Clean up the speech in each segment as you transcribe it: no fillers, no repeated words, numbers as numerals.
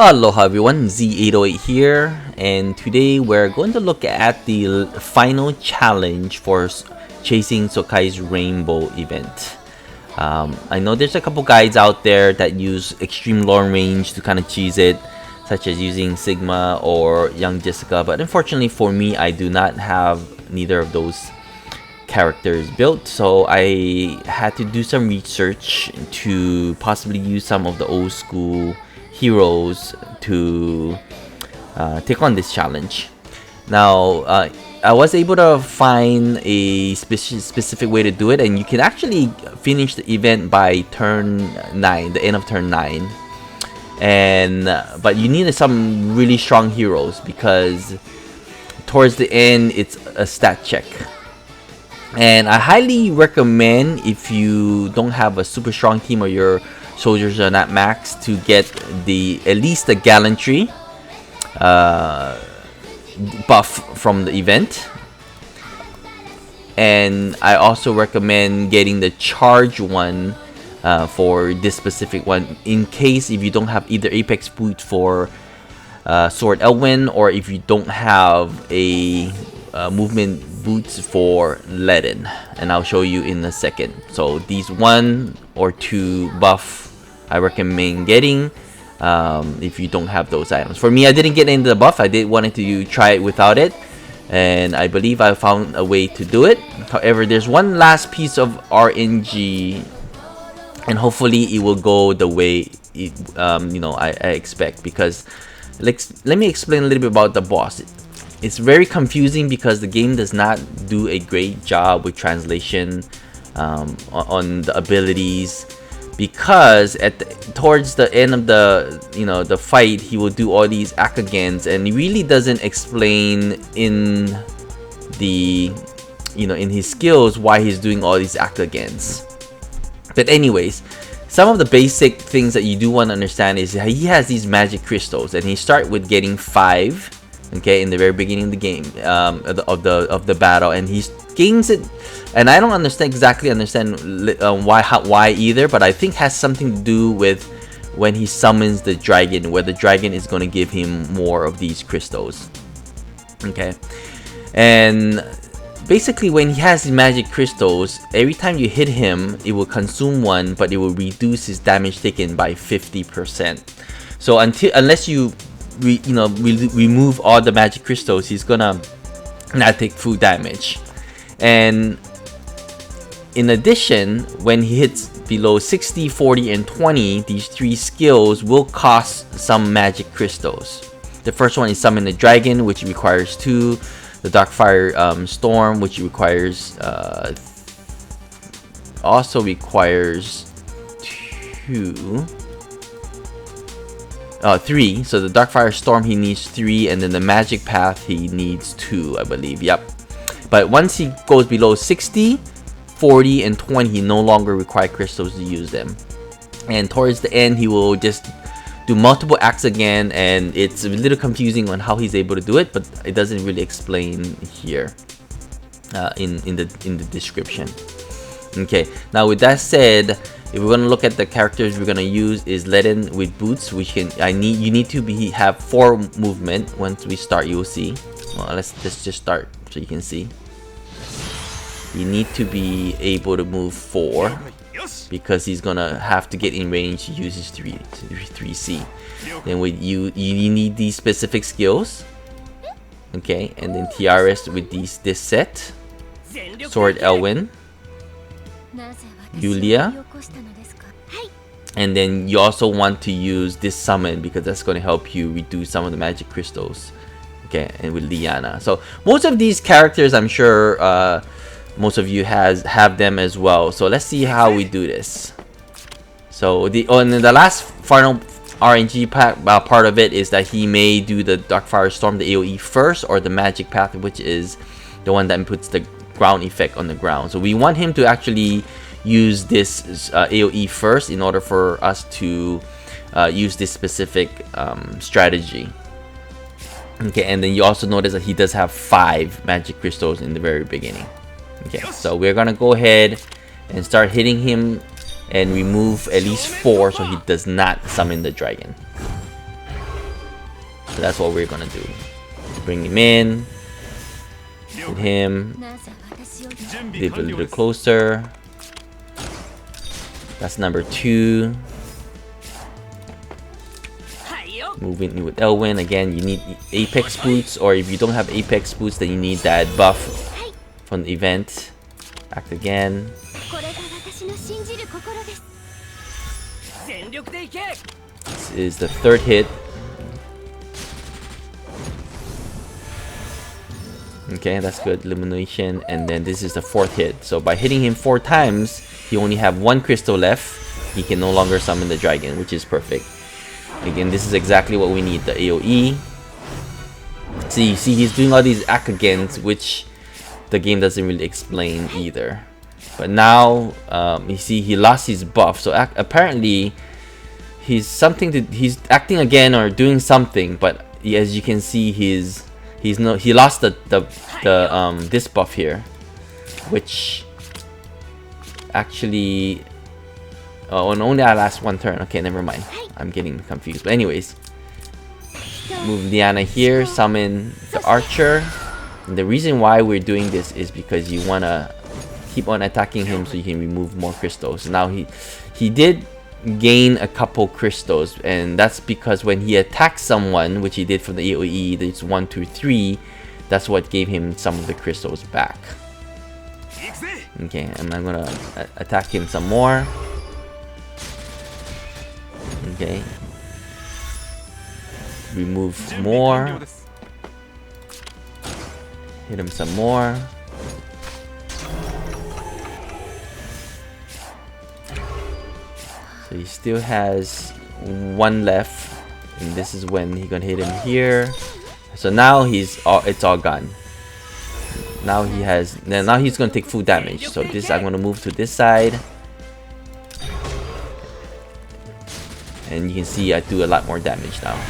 Aloha everyone, Z808 here, and today we're going to look at the final challenge for chasing Sokai's rainbow event. I know there's a couple guides out there that use extreme long range to kind of cheese it, such as using Sigma or Young Jessica, but unfortunately for me, I do not have neither of those characters built, so I had to do some research to possibly use some of the old school heroes to take on this challenge. Now I was able to find a specific way to do it, and you can actually finish the event by turn 9, the end of turn 9, and but you need some really strong heroes because towards the end it's a stat check. And I highly recommend, if you don't have a super strong team or your soldiers are not max, to get at least the gallantry buff from the event. And I also recommend getting the charge one for this specific one, in case if you don't have either apex boot for Sword Elwin, or if you don't have a movement boots for Ledin, and I'll show you in a second. So these 1 or 2 buff I recommend getting if you don't have those items. For me, I didn't get into the buff. I wanted to try it without it, and I believe I found a way to do it. However, there's one last piece of RNG, and hopefully it will go the way I expect, because let me explain a little bit about the boss. It's very confusing because the game does not do a great job with translation on the abilities, because towards the end of the fight, he will do all these Akagans, and he really doesn't explain in the in his skills why he's doing all these Akagans. But anyways, some of the basic things that you do want to understand is he has these magic crystals, and he start with getting 5. Okay, in the very beginning of the game, of the battle, and he gains it, and I don't exactly understand why either, but I think has something to do with when he summons the dragon, where the dragon is going to give him more of these crystals. Okay, and basically when he has the magic crystals, every time you hit him, it will consume 1, but it will reduce his damage taken by 50%. So unless you remove all the magic crystals, he's gonna not take full damage. And in addition, when he hits below 60, 40, and 20, these 3 skills will cost some magic crystals. The first one is Summon the Dragon, which requires 2. The Darkfire Storm, which requires also requires 2. 3. So the Darkfire Storm, he needs 3, and then the Magic Path, he needs 2, I believe. Yep. But once he goes below 60, 40, and 20, he no longer requires crystals to use them. And towards the end, he will just do multiple acts again, and it's a little confusing on how he's able to do it, but it doesn't really explain here in the description. Okay. Now with that said, if we're gonna look at the characters we're gonna use is Ledin with boots, which you need to have 4 movement. Once we start, you will see. Well, let's just start so you can see. You need to be able to move 4, because he's gonna have to get in range to use his 3C. Then with you need these specific skills. Okay, and then Tiaris with this set. Sword Elwin, Yulia, and then you also want to use this summon, because that's going to help you reduce some of the magic crystals. Okay, and with Liana. So most of these characters, I'm sure most of you have them as well. So let's see how we do this. So and then the last final RNG part of it is that he may do the Darkfire Storm, the AoE first, or the Magic Path, which is the one that puts the ground effect on the ground. So we want him to actually use this AoE first in order for us to use this specific strategy. Okay, and then you also notice that he does have 5 magic crystals in the very beginning. Okay, so we're gonna go ahead and start hitting him and remove at least 4 so he does not summon the dragon. So that's what we're gonna do. Bring him in. Hit him. Live a little closer. That's number 2. Moving in with Elwin. Again, you need Apex boots, or if you don't have Apex boots, then you need that buff from the event. Act again. This is the 3rd hit. Okay, that's good. Illumination. And then this is the 4th hit. So by hitting him 4 times, he only have 1 crystal left. He can no longer summon the dragon, which is perfect. Again, this is exactly what we need, the AoE. See, he's doing all these Agains, which the game doesn't really explain either. But now, you see, he lost his buff. So apparently, he's acting again or doing something. But as you can see, he lost this buff here, which actually. Oh, and only I last 1 turn. Okay, never mind. I'm getting confused. But anyways, move Liana here, summon the archer. And the reason why we're doing this is because you wanna keep on attacking him so you can remove more crystals. Now he did gain a couple crystals, and that's because when he attacked someone, which he did for the AoE, it's 1, 2, 3. That's what gave him some of the crystals back. Okay, and I'm gonna attack him some more. Okay. Remove more. Hit him some more. So he still has 1 left, and this is when he's gonna hit him here. So now it's all gone. Now he's gonna take full damage. So I'm gonna move to this side. And you can see I do a lot more damage now.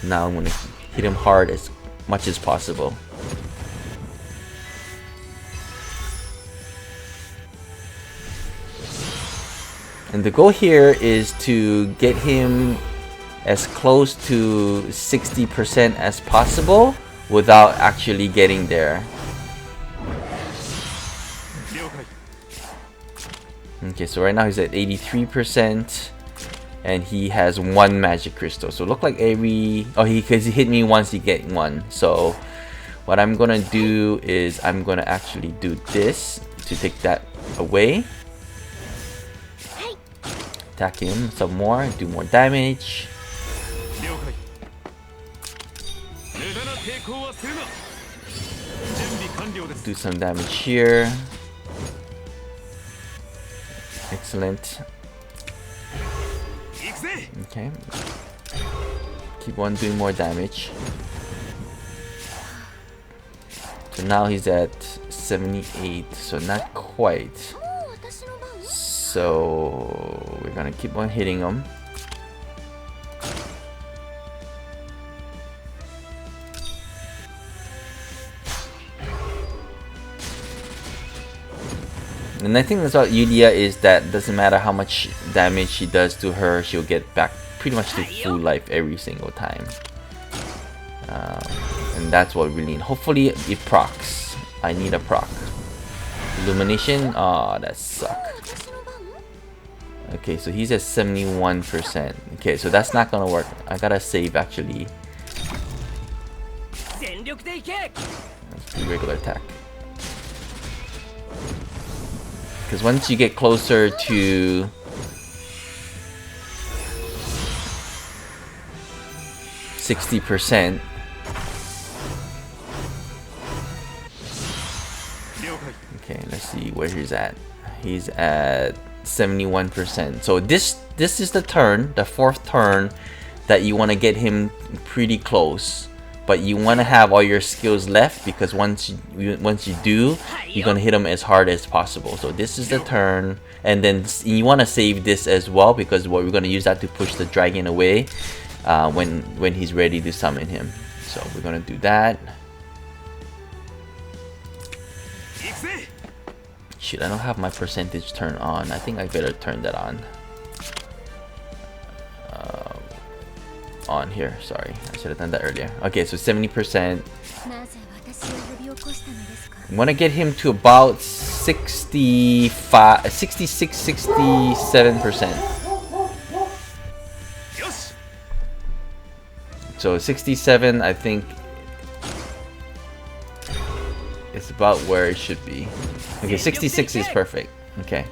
Now I'm gonna hit him hard as much as possible. And the goal here is to get him as close to 60% as possible without actually getting there. Okay, so right now he's at 83%, and he has 1 magic crystal. So look like because he hit me once, he get 1. So what I'm gonna do is I'm gonna actually do this to take that away. Attack him some more, do more damage. Do some damage here. Excellent. Okay. Keep on doing more damage. So now he's at 78, so not quite. So we're gonna keep on hitting him. And I think that's what Yulia is, that doesn't matter how much damage she does to her, she'll get back pretty much to full life every single time. And that's what we need. Hopefully it procs. I need a proc. Illumination? Oh, that sucks. Okay, so he's at 71%. Okay, so that's not gonna work. I gotta save actually. Let's do regular attack. Because once you get closer to 60%, okay, let's see where he's at. He's at 71%. So this is the turn, the 4th turn, that you want to get him pretty close. But you want to have all your skills left, because once you do, you're gonna hit him as hard as possible. So this is the turn, and then you want to save this as well, because we're gonna use that to push the dragon away when he's ready to summon him. So we're gonna do that. Shit, I don't have my percentage turned on. I think I better turn that on. on here. Sorry, I should have done that earlier. Okay, so 70%. I want to get him to about 65, 66, 67%. So 67, I think, is about where it should be. Okay, 66 is perfect. Okay.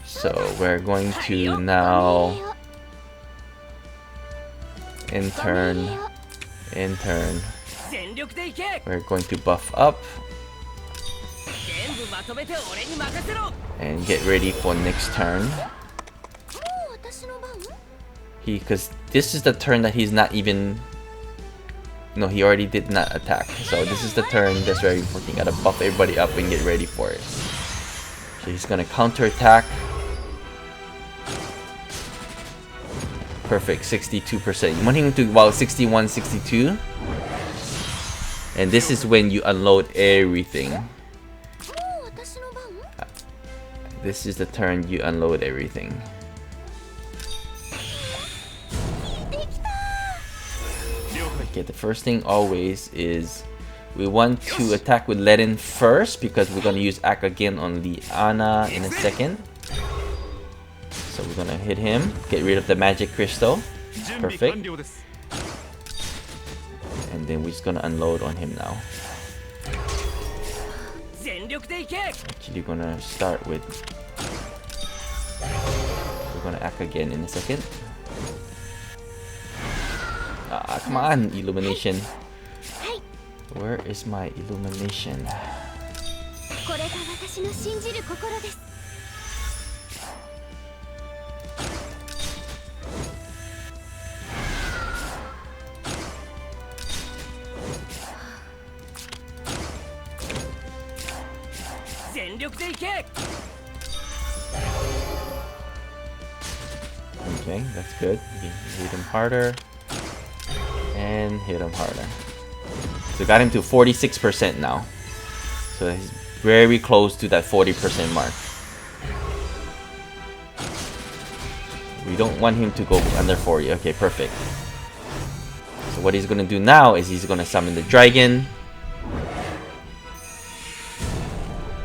So we're going to now intern. We're going to buff up and get ready for next turn. Because this is the turn that he's not even. No, he already did not attack. So this is the turn that's very important. You gotta buff everybody up and get ready for it. So he's gonna counter attack. Perfect, 62%. You want him to about 61, 62. And this is when you unload everything. This is the turn you unload everything. Okay, the first thing always is we want to attack with Ledin first because we're going to use Again on Liana in a second. So we're going to hit him, get rid of the magic crystal. Perfect. And then we're just going to unload on him now. Actually, we're going to start with... We're going to act again in a second. Ah, come on, illumination. Where is my illumination? Okay, that's good. Hit him harder. And hit him harder. So got him to 46% now. So he's very close to that 40% mark. We don't want him to go under 40. Okay, perfect. So what he's gonna do now is he's gonna summon the dragon.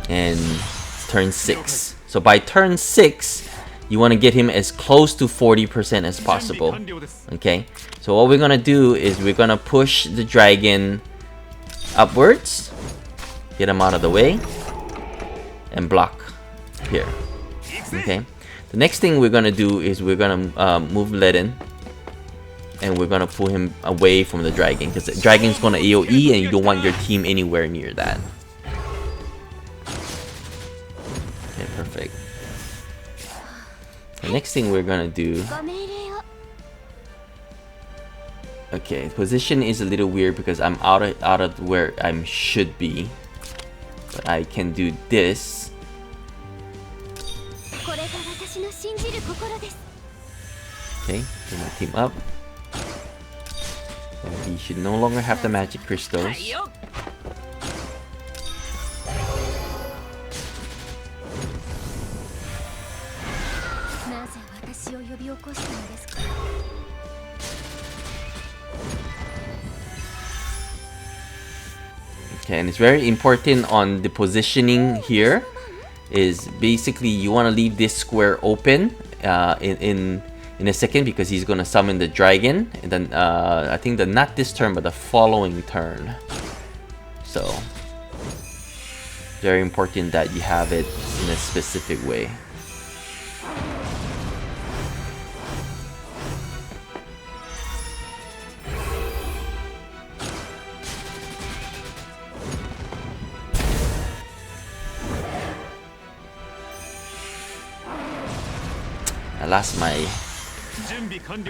And it's turn 6. So by turn 6, you want to get him as close to 40% as possible. Okay, so what we're gonna do is we're gonna push the dragon upwards, get him out of the way, and block here. Okay, the next thing we're gonna do is we're gonna move Ledin, and we're gonna pull him away from the dragon because the dragon's gonna AoE and you don't want your team anywhere near that. Okay, perfect. The next thing we're gonna do. Okay, position is a little weird because I'm out of where I should be, but I can do this. Okay, bring my team up, and he should no longer have the magic crystals. Okay, and it's very important on the positioning here is basically you want to leave this square open in a second because he's going to summon the dragon, and then I think not this turn but the following turn. So very important that you have it in a specific way.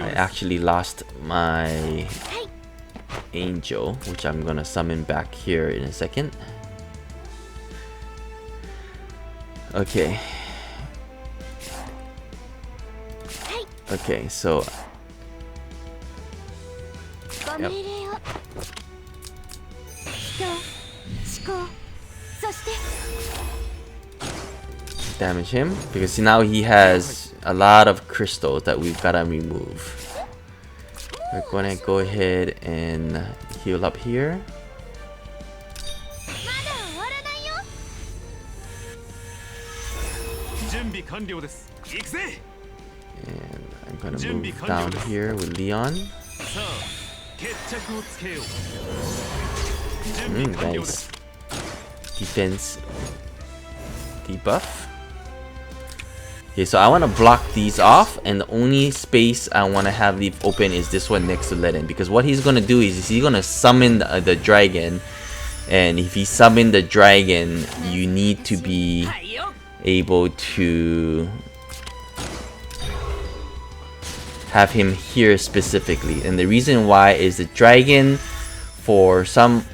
I actually lost my angel, which I'm gonna summon back here in a second. Okay. Okay, so yep. Damage him because now he has a lot of crystals that we've gotta remove. We're gonna go ahead and heal up here. And I'm gonna move down here with Leon. Nice. Defense debuff. Okay, so I want to block these off, and the only space I want to have leave open is this one next to Ledin, because what he's gonna do is he's gonna summon the dragon, and if he summon the dragon, you need to be able to have him here specifically. And the reason why is the dragon, for some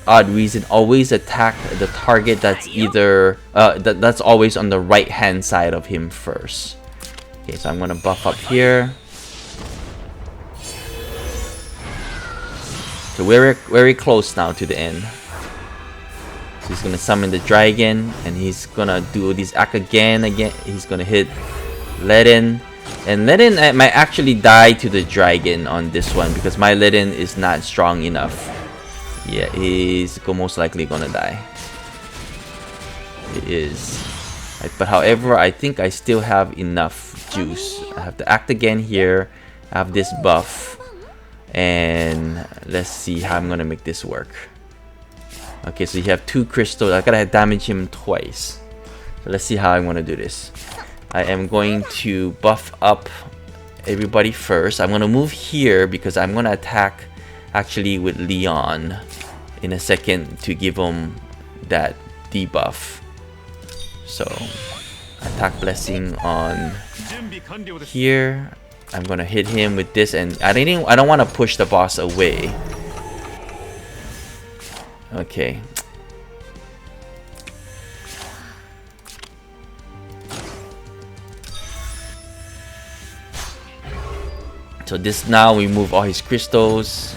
odd reason, always attack the target that's either that's always on the right hand side of him first. Okay, so I'm gonna buff up here. So we're very close now to the end. So he's gonna summon the dragon, and he's gonna do this act again. He's gonna hit Ledin. And Ledin might actually die to the dragon on this one, because my Ledin is not strong enough. Yeah, he's most likely gonna die. It is. But however, I think I still have enough juice. I have to act again here. I have this buff. And let's see how I'm gonna make this work. Okay, so you have 2 crystals. I gotta damage him twice. So let's see how I'm gonna do this. I am going to buff up everybody first. I'm gonna move here because I'm gonna attack actually with Leon in a second to give him that debuff. So attack blessing on here. I'm gonna hit him with this, and I don't want to push the boss away. Okay. So this, now we move all his crystals.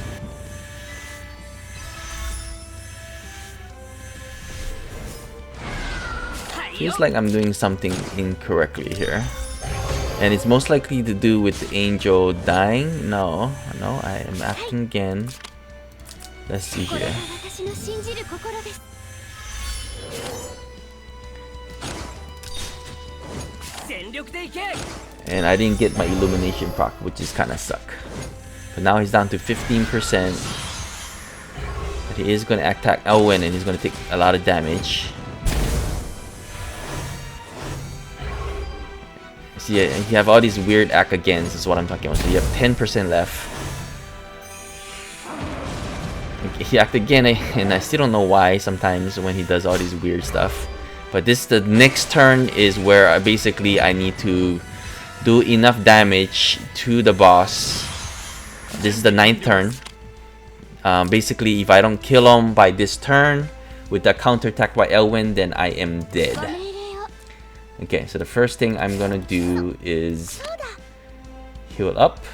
Feels like I'm doing something incorrectly here. And it's most likely to do with the angel dying. No, I am acting again. Let's see here. And I didn't get my illumination proc, which is kind of suck. But now he's down to 15%. But he is going to attack Elwin, and he's going to take a lot of damage. See, you have all these weird act agains, is what I'm talking about. So you have 10% left. He act again, and I still don't know why sometimes when he does all these weird stuff. But the next turn is where I need to do enough damage to the boss. This is the 9th turn. Basically, if I don't kill him by this turn with the counter attack by Elwin, then I am dead. Okay, so the first thing I'm gonna do is heal up,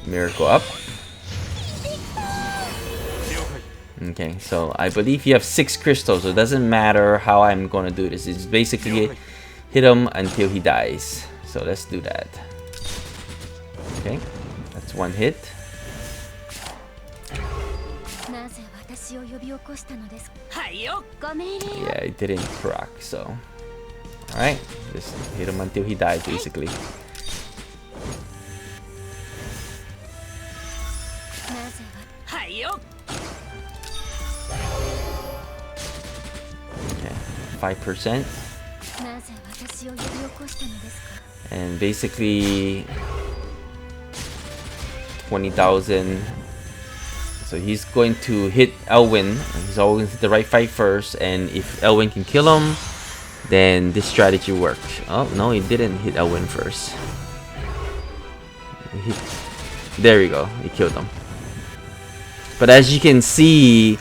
miracle up. Okay, so I believe you have 6 crystals, so it doesn't matter how I'm gonna do this. It's basically hit him until he dies. So let's do that. Okay, that's 1 hit. Yeah, it didn't proc, so alright, just hit him until he dies basically. Okay, 5%. And basically 20,000. So he's going to hit Elwin. He's always hit the right fight first, and if Elwin can kill him, then this strategy worked. Oh no, he didn't hit Elwin first. There we go, he killed him. But as you can see,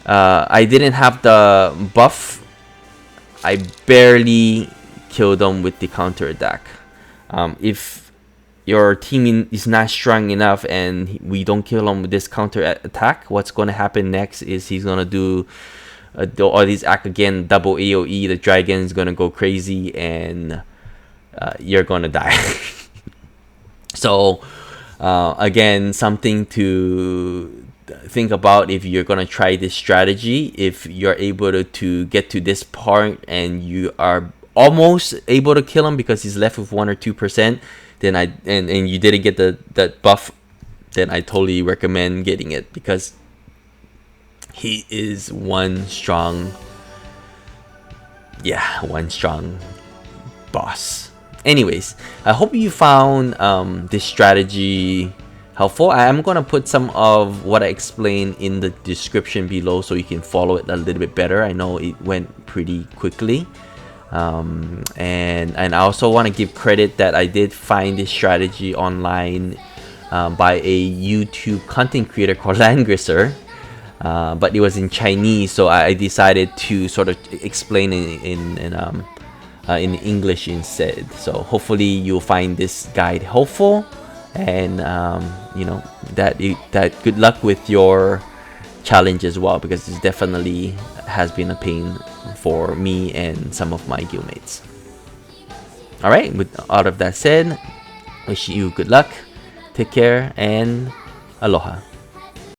I didn't have the buff. I barely killed him with the counter attack. If your team is not strong enough and we don't kill him with this counter attack, what's going to happen next is he's going to do all these act again, double AoE. The dragon's going to go crazy, and you're going to die. So again, something to think about if you're gonna try this strategy. If you're able to get to this part and you are almost able to kill him because he's left with 1 or 2%, then and you didn't get that buff, then I totally recommend getting it, because he is one strong boss. Anyways, I hope you found this strategy helpful. I am gonna put some of what I explained in the description below so you can follow it a little bit better. I know it went pretty quickly. And I also want to give credit that I did find this strategy online by a YouTube content creator called Langrisser, but it was in Chinese, so I decided to sort of explain in English instead. So hopefully you'll find this guide helpful, and you know, that good luck with your challenge as well, because it definitely has been a pain for me and some of my guildmates. Alright, with all of that said, wish you good luck, take care, and aloha.